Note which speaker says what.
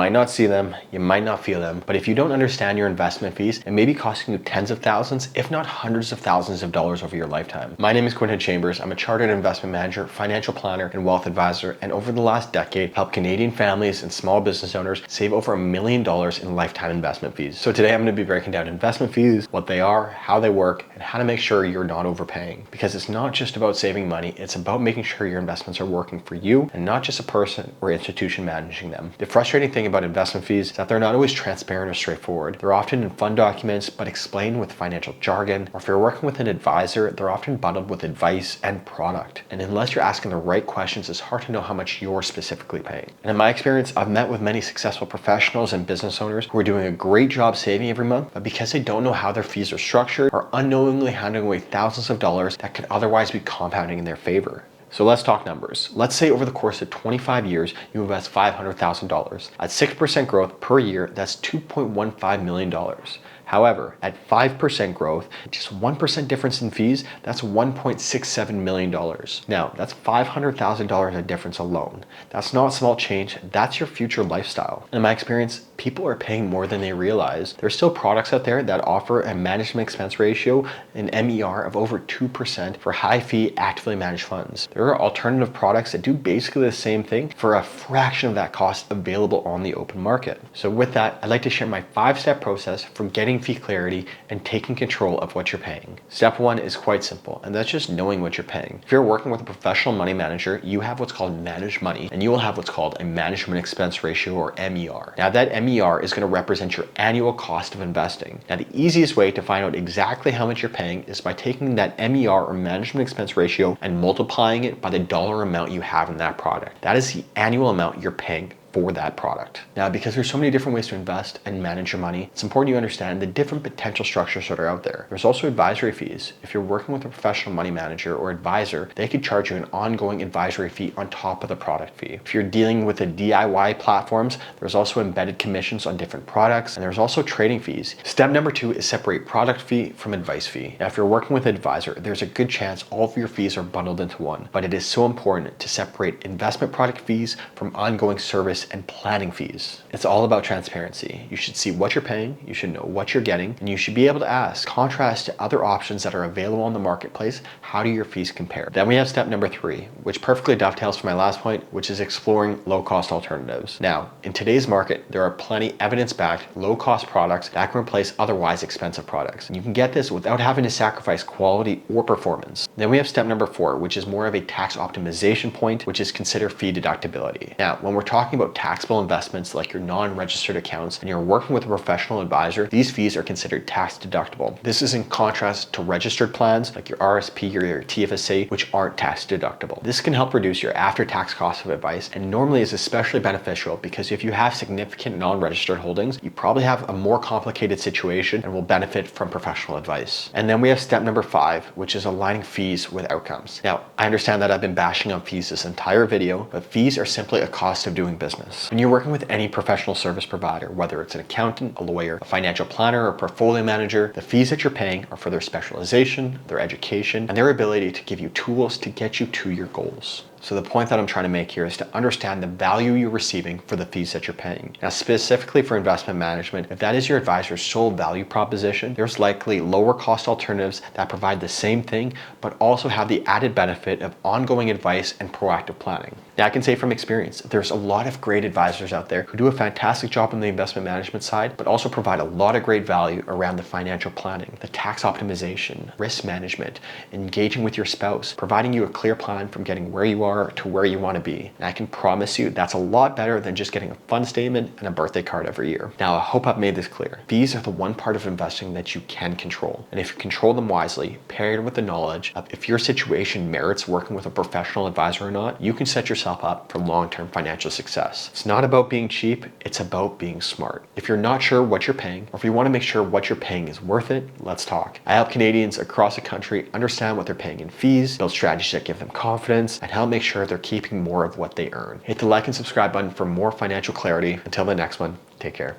Speaker 1: Might not see them, you might not feel them, but if you don't understand your investment fees, it may be costing you tens of thousands, if not hundreds of thousands of dollars over your lifetime. My name is Quinton Chambers. I'm a chartered investment manager, financial planner, and wealth advisor, and over the last decade, helped Canadian families and small business owners save over $1 million in lifetime investment fees. So today I'm going to be breaking down investment fees, what they are, how they work, and how to make sure you're not overpaying. Because it's not just about saving money, it's about making sure your investments are working for you and not just a person or institution managing them. The frustrating thing about investment fees is that they're not always transparent or straightforward. They're often in fund documents, but explained with financial jargon, or if you're working with an advisor, they're often bundled with advice and product. And unless you're asking the right questions, it's hard to know how much you're specifically paying. And in my experience, I've met with many successful professionals and business owners who are doing a great job saving every month, but because they don't know how their fees are structured, are unknowingly handing away thousands of dollars that could otherwise be compounding in their favor. So let's talk numbers. Let's say over the course of 25 years, you invest $500,000. At 6% growth per year, that's $2.15 million. However, at 5% growth, just 1% difference in fees, that's $1.67 million. Now, that's $500,000 a difference alone. That's not small change, that's your future lifestyle. In my experience, people are paying more than they realize. There's still products out there that offer a management expense ratio, an MER of over 2% for high fee, actively managed funds. There are alternative products that do basically the same thing for a fraction of that cost available on the open market. So with that, I'd like to share my 5-step process for getting fee clarity and taking control of what you're paying. Step 1 is quite simple, and that's just knowing what you're paying. If you're working with a professional money manager, you have what's called managed money, and you will have what's called a management expense ratio, or MER. Now that MER is going to represent your annual cost of investing. Now the easiest way to find out exactly how much you're paying is by taking that MER, or management expense ratio, and multiplying it by the dollar amount you have in that product. That is the annual amount you're paying for that product. Now, because there's so many different ways to invest and manage your money, it's important you understand the different potential structures that are out there. There's also advisory fees. If you're working with a professional money manager or advisor, they could charge you an ongoing advisory fee on top of the product fee. If you're dealing with the DIY platforms, there's also embedded commissions on different products, and there's also trading fees. Step number 2 is separate product fee from advice fee. Now, if you're working with an advisor, there's a good chance all of your fees are bundled into one, but it is so important to separate investment product fees from ongoing service and planning fees. It's all about transparency. You should see what you're paying, you should know what you're getting, and you should be able to ask, contrast to other options that are available on the marketplace, how do your fees compare? Then we have step number 3, which perfectly dovetails from my last point, which is exploring low-cost alternatives. Now, in today's market, there are plenty evidence-backed, low-cost products that can replace otherwise expensive products. And you can get this without having to sacrifice quality or performance. Then we have step number 4, which is more of a tax optimization point, which is consider fee deductibility. Now, when we're talking about taxable investments like your non-registered accounts and you're working with a professional advisor, these fees are considered tax deductible. This is in contrast to registered plans like your RSP or your TFSA, which aren't tax deductible. This can help reduce your after-tax cost of advice, and normally is especially beneficial because if you have significant non-registered holdings, you probably have a more complicated situation and will benefit from professional advice. And then we have step number 5, which is aligning fees with outcomes. Now, I understand that I've been bashing on fees this entire video, but fees are simply a cost of doing business. When you're working with any professional service provider, whether it's an accountant, a lawyer, a financial planner, or portfolio manager, the fees that you're paying are for their specialization, their education, and their ability to give you tools to get you to your goals. So the point that I'm trying to make here is to understand the value you're receiving for the fees that you're paying. Now, specifically for investment management, if that is your advisor's sole value proposition, there's likely lower cost alternatives that provide the same thing, but also have the added benefit of ongoing advice and proactive planning. Now, I can say from experience, there's a lot of great advisors out there who do a fantastic job on the investment management side, but also provide a lot of great value around the financial planning, the tax optimization, risk management, engaging with your spouse, providing you a clear plan from getting where you are to where you want to be. And I can promise you that's a lot better than just getting a fund statement and a birthday card every year. Now, I hope I've made this clear. Fees are the one part of investing that you can control. And if you control them wisely, paired with the knowledge of if your situation merits working with a professional advisor or not, you can set yourself up for long-term financial success. It's not about being cheap, it's about being smart. If you're not sure what you're paying, or if you want to make sure what you're paying is worth it, let's talk. I help Canadians across the country understand what they're paying in fees, build strategies that give them confidence, and help make sure they're keeping more of what they earn. Hit the like and subscribe button for more financial clarity. Until the next one, take care.